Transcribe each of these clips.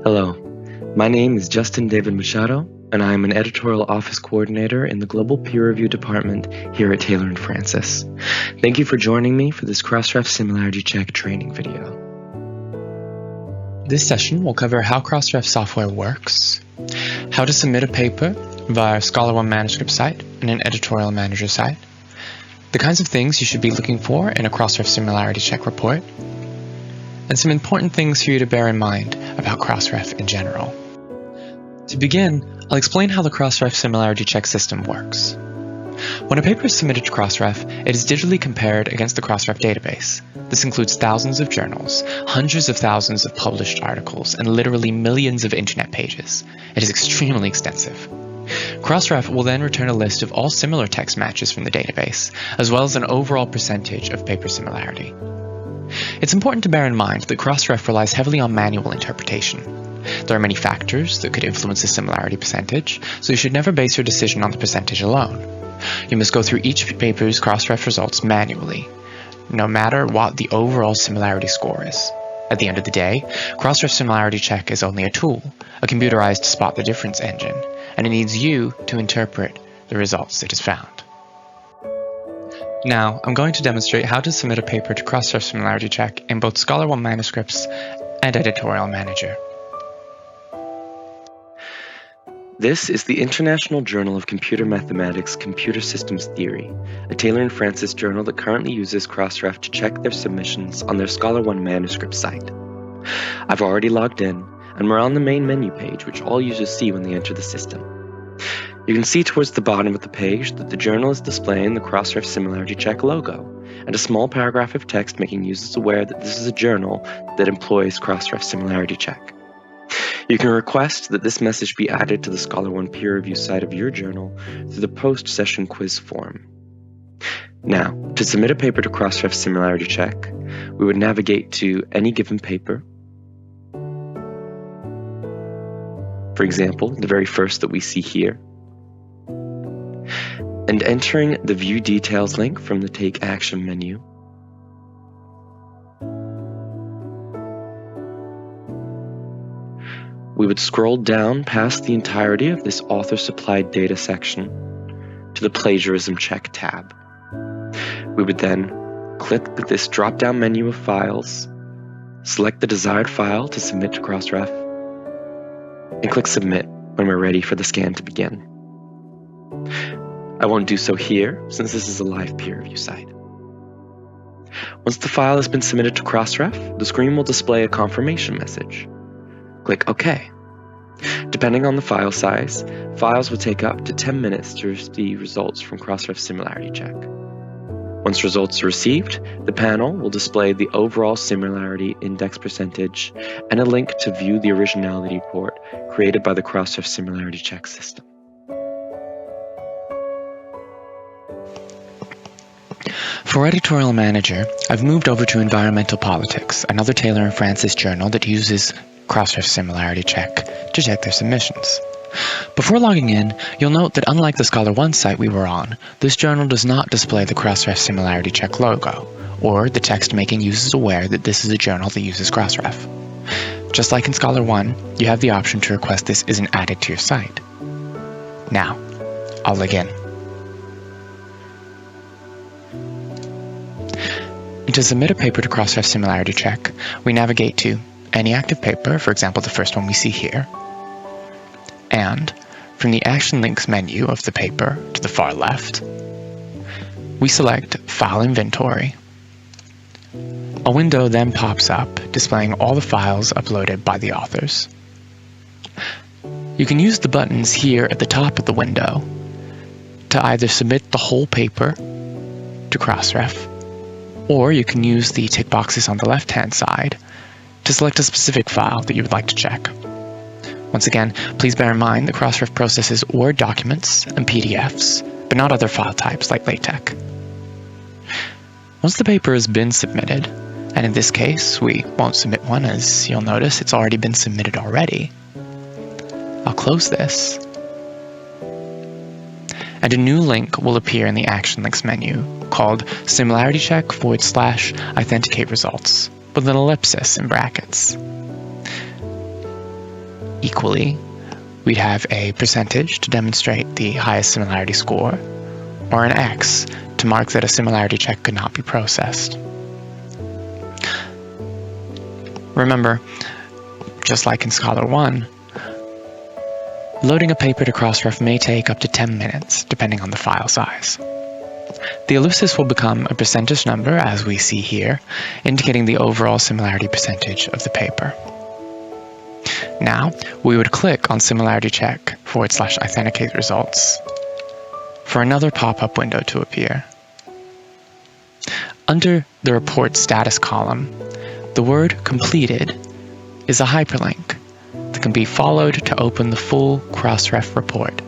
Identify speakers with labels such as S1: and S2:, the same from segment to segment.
S1: Hello, my name is Justin David Machado, and I am an Editorial Office Coordinator in the Global Peer Review Department here at Taylor & Francis. Thank you for joining me for this Crossref Similarity Check training video.
S2: This session will cover how Crossref software works, how to submit a paper via ScholarOne Manuscripts site and an Editorial Manager site, the kinds of things you should be looking for in a Crossref Similarity Check report, and some important things for you to bear in mind about Crossref in general. To begin, I'll explain how the Crossref Similarity Check system works. When a paper is submitted to Crossref, it is digitally compared against the Crossref database. This includes thousands of journals, hundreds of thousands of published articles, and literally millions of internet pages. It is extremely extensive. Crossref will then return a list of all similar text matches from the database, as well as an overall percentage of paper similarity. It's important to bear in mind that Crossref relies heavily on manual interpretation. There are many factors that could influence the similarity percentage, so you should never base your decision on the percentage alone. You must go through each paper's Crossref results manually, no matter what the overall similarity score is. At the end of the day, Crossref Similarity Check is only a tool, a computerized spot the difference engine, and it needs you to interpret the results it has found. Now, I'm going to demonstrate how to submit a paper to Crossref Similarity Check in both ScholarOne Manuscripts and Editorial Manager.
S1: This is the International Journal of Computer Mathematics Computer Systems Theory, a Taylor & Francis journal that currently uses Crossref to check their submissions on their ScholarOne Manuscripts site. I've already logged in, and we're on the main menu page, which all users see when they enter the system. You can see towards the bottom of the page that the journal is displaying the Crossref Similarity Check logo, and a small paragraph of text making users aware that this is a journal that employs Crossref Similarity Check. You can request that this message be added to the ScholarOne peer review site of your journal through the post-session quiz form. Now, to submit a paper to Crossref Similarity Check, we would navigate to any given paper. For example, the very first that we see here, and entering the View Details link from the Take Action menu. We would scroll down past the entirety of this author-supplied data section to the Plagiarism Check tab. We would then click this drop-down menu of files, select the desired file to submit to Crossref, and click Submit when we're ready for the scan to begin. I won't do so here, since this is a live peer review site. Once the file has been submitted to Crossref, the screen will display a confirmation message. Click OK. Depending on the file size, files will take up to 10 minutes to receive results from Crossref Similarity Check. Once results are received, the panel will display the overall similarity index percentage and a link to view the originality report created by the Crossref Similarity Check system.
S2: For Editorial Manager, I've moved over to Environmental Politics, another Taylor & Francis journal that uses Crossref Similarity Check to check their submissions. Before logging in, you'll note that unlike the ScholarOne site we were on, this journal does not display the Crossref Similarity Check logo, or the text making users aware that this is a journal that uses Crossref. Just like in ScholarOne, you have the option to request this isn't added to your site. Now, I'll log in. To submit a paper to Crossref Similarity Check, we navigate to any active paper, for example the first one we see here, and from the Action Links menu of the paper to the far left, we select File Inventory. A window then pops up displaying all the files uploaded by the authors. You can use the buttons here at the top of the window to either submit the whole paper to Crossref, or you can use the tick boxes on the left-hand side to select a specific file that you would like to check. Once again, please bear in mind that Crossref processes Word documents and PDFs, but not other file types like LaTeX. Once the paper has been submitted, and in this case we won't submit one as you'll notice it's already been submitted already, I'll close this, and a new link will appear in the Action Links menu called Similarity Check / Authenticate Results with an ellipsis in brackets. Equally, we'd have a percentage to demonstrate the highest similarity score, or an X to mark that a similarity check could not be processed. Remember, just like in ScholarOne, loading a paper to Crossref may take up to 10 minutes, depending on the file size. The ellipsis will become a percentage number, as we see here, indicating the overall similarity percentage of the paper. Now, we would click on Similarity Check /Authenticate Results for another pop-up window to appear. Under the Report Status column, the word Completed is a hyperlink that can be followed to open the full Crossref report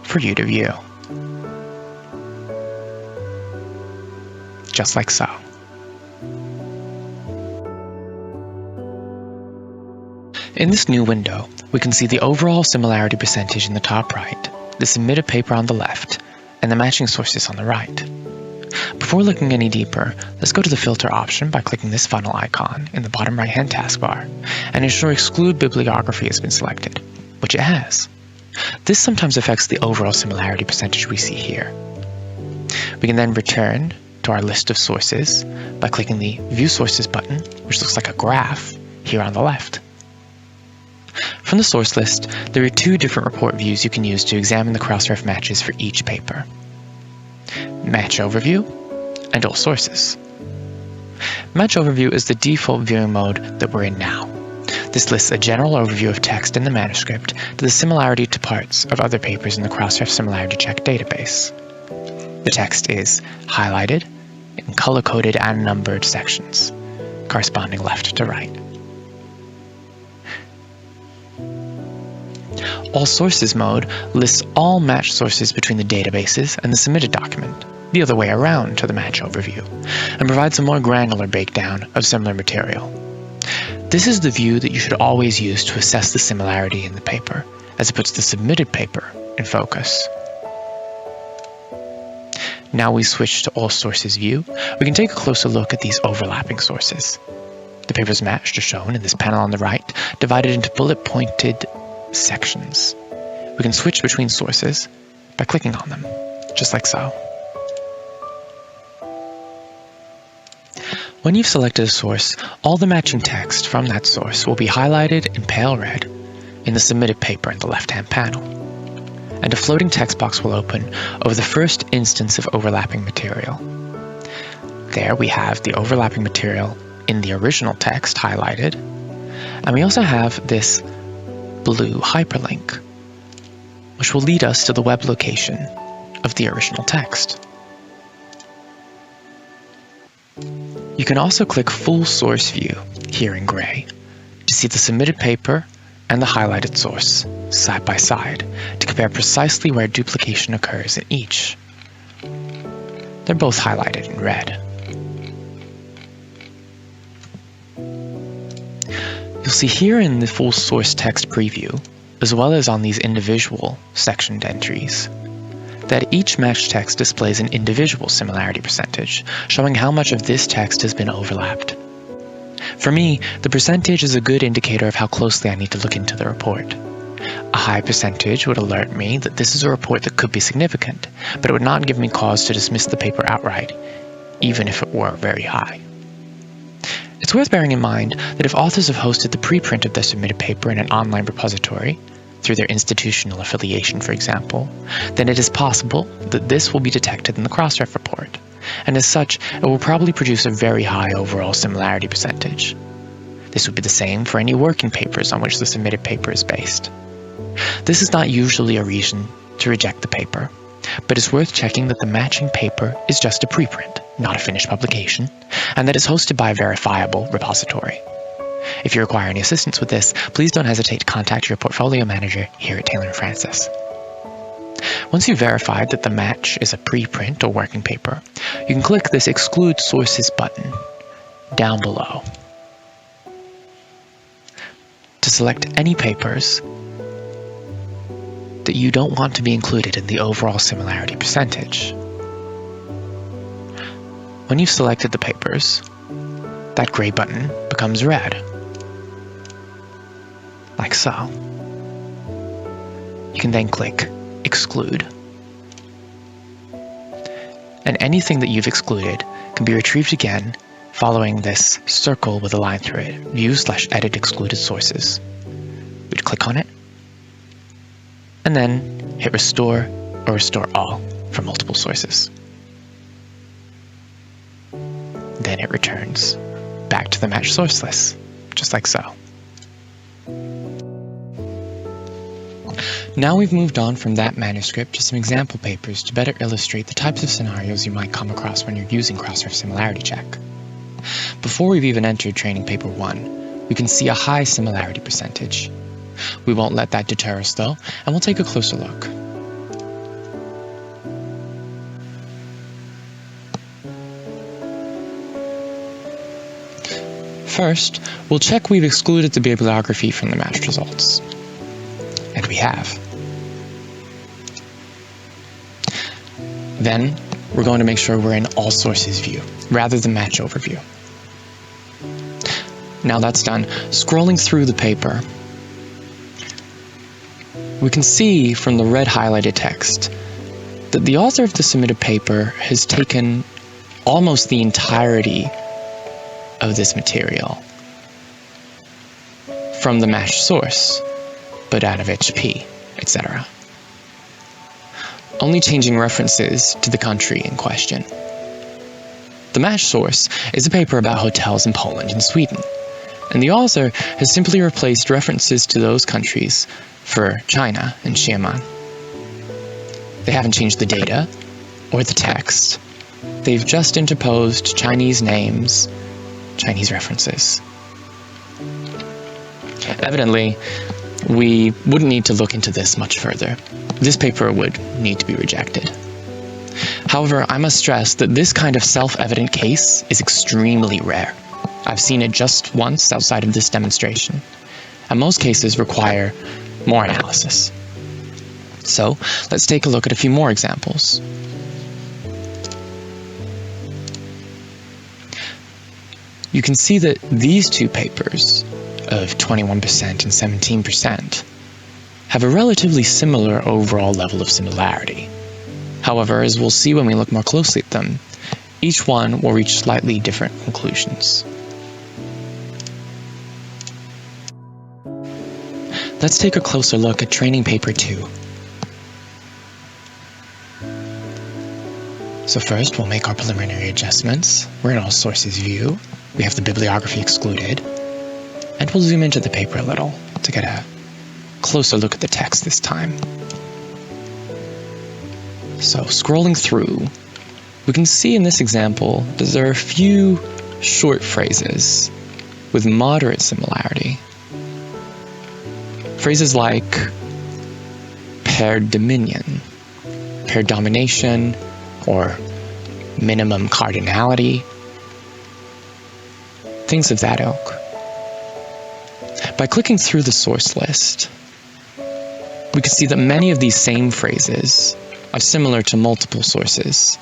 S2: for you to view. Just like so. In this new window, we can see the overall similarity percentage in the top right, the submitted paper on the left, and the matching sources on the right. Before looking any deeper, let's go to the filter option by clicking this funnel icon in the bottom right-hand taskbar and ensure Exclude Bibliography has been selected, which it has. This sometimes affects the overall similarity percentage we see here. We can then return to our list of sources by clicking the View Sources button, which looks like a graph here on the left. From the source list, there are two different report views you can use to examine the Crossref matches for each paper: Match Overview and All Sources. Match Overview is the default viewing mode that we're in now. This lists a general overview of text in the manuscript to the similarity to parts of other papers in the Crossref Similarity Check database. The text is highlighted in color-coded and numbered sections, corresponding left to right. All Sources mode lists all matched sources between the databases and the submitted document, the other way around to the Match Overview, and provides a more granular breakdown of similar material. This is the view that you should always use to assess the similarity in the paper, as it puts the submitted paper in focus. Now we switch to All Sources view, we can take a closer look at these overlapping sources. The papers matched are shown in this panel on the right, divided into bullet-pointed sections. We can switch between sources by clicking on them, just like so. When you've selected a source, all the matching text from that source will be highlighted in pale red in the submitted paper in the left-hand panel, and a floating text box will open over the first instance of overlapping material. There we have the overlapping material in the original text highlighted, and we also have this blue hyperlink, which will lead us to the web location of the original text. You can also click Full Source View here in gray to see the submitted paper and the highlighted source side by side to compare precisely where duplication occurs in each. They're both highlighted in red. You'll see here in the full source text preview, as well as on these individual sectioned entries, that each matched text displays an individual similarity percentage, showing how much of this text has been overlapped. For me, the percentage is a good indicator of how closely I need to look into the report. A high percentage would alert me that this is a report that could be significant, but it would not give me cause to dismiss the paper outright, even if it were very high. It's worth bearing in mind that if authors have hosted the preprint of their submitted paper in an online repository, through their institutional affiliation, for example, then it is possible that this will be detected in the Crossref report, and as such, it will probably produce a very high overall similarity percentage. This would be the same for any working papers on which the submitted paper is based. This is not usually a reason to reject the paper, but it's worth checking that the matching paper is just a preprint, not a finished publication, and that it's hosted by a verifiable repository. If you require any assistance with this, please don't hesitate to contact your portfolio manager here at Taylor & Francis. Once you've verified that the match is a preprint or working paper, you can click this Exclude Sources button down below to select any papers that you don't want to be included in the overall similarity percentage. When you've selected the papers, that gray button becomes red. like so. You can then click Exclude. And anything that you've excluded can be retrieved again following this circle with a line through it, View/Edit Excluded Sources. We'd click on it, and then hit Restore or Restore All for multiple sources. Then it returns back to the matched source list, just like so. Now we've moved on from that manuscript to some example papers to better illustrate the types of scenarios you might come across when you're using Crossref Similarity Check. Before we've even entered training paper 1, we can see a high similarity percentage. We won't let that deter us though, and we'll take a closer look. First, we'll check we've excluded the bibliography from the matched results. And we have. Then, we're going to make sure we're in All Sources view, rather than Match Overview. Now that's done, scrolling through the paper, we can see from the red highlighted text that the author of the submitted paper has taken almost the entirety of this material from the matched source, but out of HP, etc. Only changing references to the country in question. The matched source is a paper about hotels in Poland and Sweden, and the author has simply replaced references to those countries for China and Xiamen. They haven't changed the data or the text. They've just interposed Chinese names, Chinese references. Evidently, we wouldn't need to look into this much further. This paper would need to be rejected. However, I must stress that this kind of self-evident case is extremely rare. I've seen it just once outside of this demonstration, and most cases require more analysis. So, let's take a look at a few more examples. You can see that these two papers of 21% and 17% have a relatively similar overall level of similarity. However, as we'll see when we look more closely at them, each one will reach slightly different conclusions. Let's take a closer look at training paper 2. So first, we'll make our preliminary adjustments. We're in All Sources view. We have the bibliography excluded. And we'll zoom into the paper a little to get a closer look at the text this time. So scrolling through, we can see in this example that there are a few short phrases with moderate similarity. Phrases like paired dominion, paired domination, or minimum cardinality, things of that ilk. By clicking through the source list, we can see that many of these same phrases are similar to multiple sources.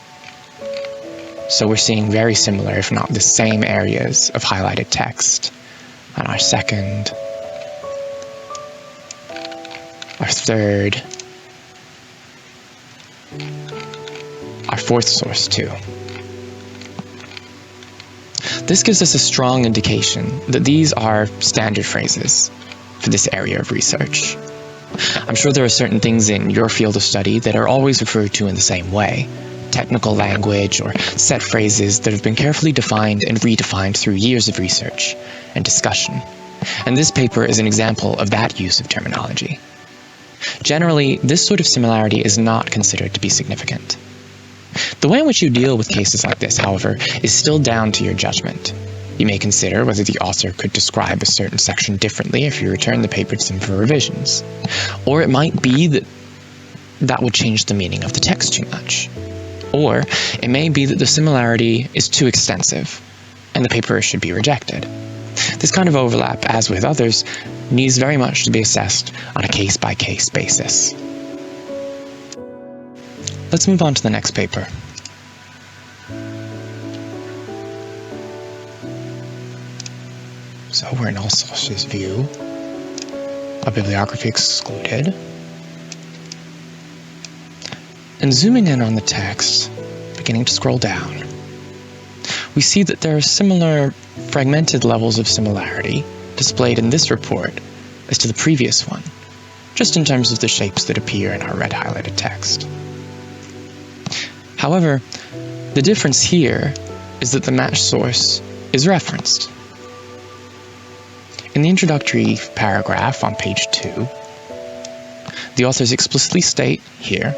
S2: So we're seeing very similar, if not the same areas of highlighted text on our second, our third, our fourth source too. This gives us a strong indication that these are standard phrases for this area of research. I'm sure there are certain things in your field of study that are always referred to in the same way, technical language or set phrases that have been carefully defined and redefined through years of research and discussion. And this paper is an example of that use of terminology. Generally, this sort of similarity is not considered to be significant. The way in which you deal with cases like this, however, is still down to your judgment. You may consider whether the author could describe a certain section differently if you return the paper to them for revisions. Or it might be that that would change the meaning of the text too much. Or it may be that the similarity is too extensive and the paper should be rejected. This kind of overlap, as with others, needs very much to be assessed on a case-by-case basis. Let's move on to the next paper. So we're in All Sources view. a bibliography excluded. And zooming in on the text, beginning to scroll down, we see that there are similar fragmented levels of similarity displayed in this report as to the previous one, just in terms of the shapes that appear in our red highlighted text. However, the difference here is that the matched source is referenced. In the introductory paragraph on page 2, the authors explicitly state here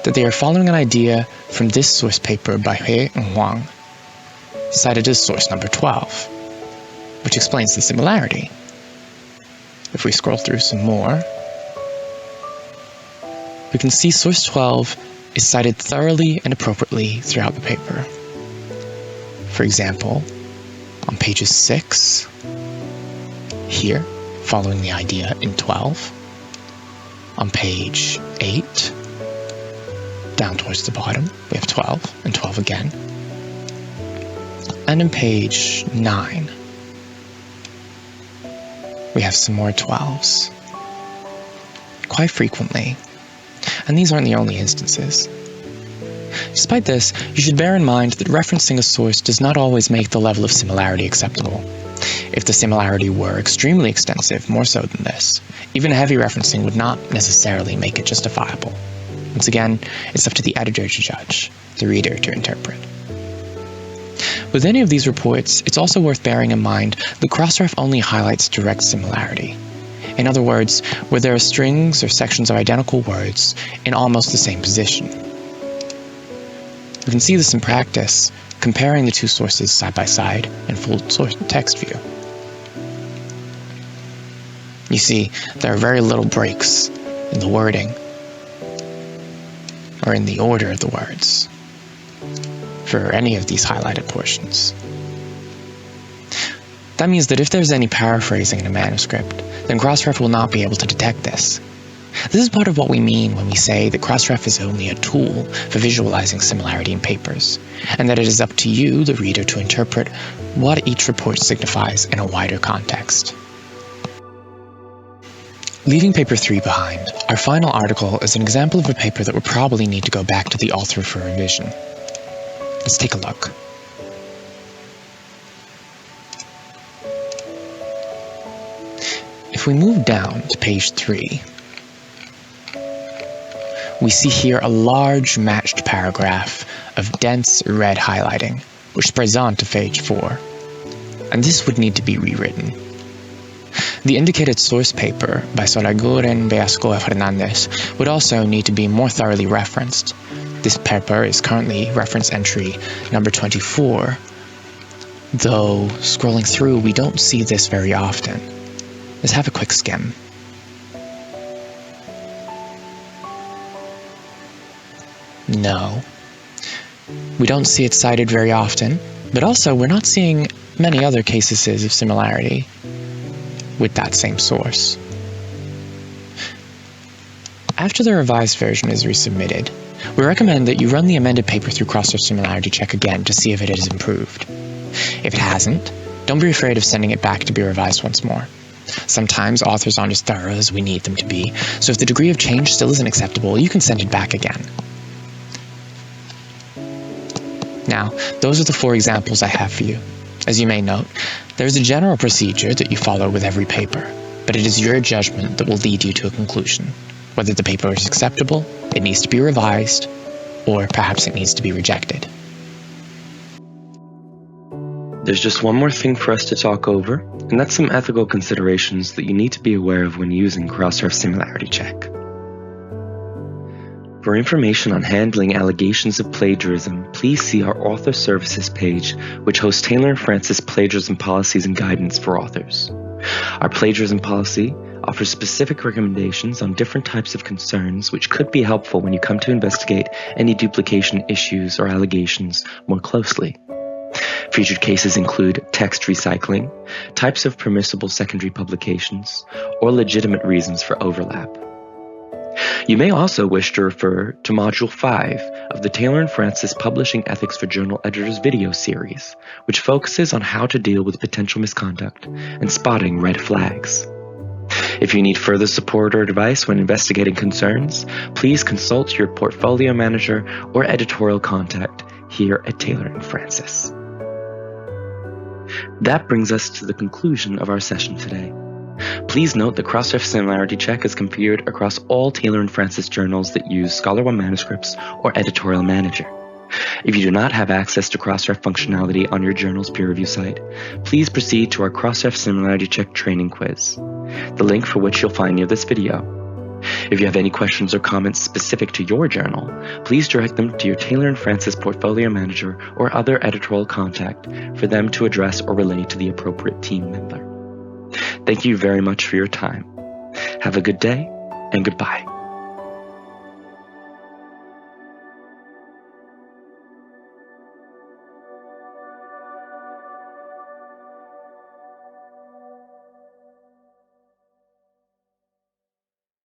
S2: that they are following an idea from this source paper by He and Huang, cited as source number 12, which explains the similarity. If we scroll through some more, we can see source 12 is cited thoroughly and appropriately throughout the paper. For example, on pages 6, here, following the idea in 12, on page 8, down towards the bottom, we have 12 and 12 again, and on page 9, we have some more 12s, quite frequently, and these aren't the only instances. Despite this, you should bear in mind that referencing a source does not always make the level of similarity acceptable. If the similarity were extremely extensive, more so than this, even heavy referencing would not necessarily make it justifiable. Once again, it's up to the editor to judge, the reader to interpret. With any of these reports, it's also worth bearing in mind that Crossref only highlights direct similarity. In other words, where there are strings or sections of identical words in almost the same position. We can see this in practice, comparing the two sources side by side in full source text view. You see, there are very little breaks in the wording, or in the order of the words, for any of these highlighted portions. That means that if there's any paraphrasing in a manuscript, then Crossref will not be able to detect this. This is part of what we mean when we say that Crossref is only a tool for visualizing similarity in papers, and that it is up to you, the reader, to interpret what each report signifies in a wider context. Leaving paper 3 behind, our final article is an example of a paper that would probably need to go back to the author for revision. Let's take a look. If we move down to page 3, we see here a large matched paragraph of dense red highlighting, which spreads on to page 4, and this would need to be rewritten. The indicated source paper by Solaguren, Velasco, and Fernandez would also need to be more thoroughly referenced. This paper is currently reference entry number 24, though scrolling through we don't see this very often. Let's have a quick skim. No, we don't see it cited very often, but also we're not seeing many other cases of similarity with that same source. After the revised version is resubmitted, we recommend that you run the amended paper through Crossref Similarity Check again to see if it has improved. If it hasn't, don't be afraid of sending it back to be revised once more. Sometimes authors aren't as thorough as we need them to be, so if the degree of change still isn't acceptable, you can send it back again. Now, those are the 4 examples I have for you. As you may note, there is a general procedure that you follow with every paper, but it is your judgment that will lead you to a conclusion. Whether the paper is acceptable, it needs to be revised, or perhaps it needs to be rejected.
S1: There's just one more thing for us to talk over, and that's some ethical considerations that you need to be aware of when using Crossref Similarity Check. For information on handling allegations of plagiarism, please see our Author Services page, which hosts Taylor & Francis plagiarism policies and guidance for authors. Our plagiarism policy offers specific recommendations on different types of concerns which could be helpful when you come to investigate any duplication issues or allegations more closely. Featured cases include text recycling, types of permissible secondary publications, or legitimate reasons for overlap. You may also wish to refer to Module 5 of the Taylor & Francis Publishing Ethics for Journal Editors video series, which focuses on how to deal with potential misconduct and spotting red flags. If you need further support or advice when investigating concerns, please consult your portfolio manager or editorial contact here at Taylor & Francis. That brings us to the conclusion of our session today. Please note that Crossref Similarity Check is configured across all Taylor & Francis journals that use ScholarOne Manuscripts or Editorial Manager. If you do not have access to Crossref functionality on your journal's peer review site, please proceed to our Crossref Similarity Check training quiz, the link for which you'll find near this video. If you have any questions or comments specific to your journal, please direct them to your Taylor & Francis portfolio manager or other editorial contact for them to address or relay to the appropriate team member. Thank you very much for your time. Have a good day and goodbye.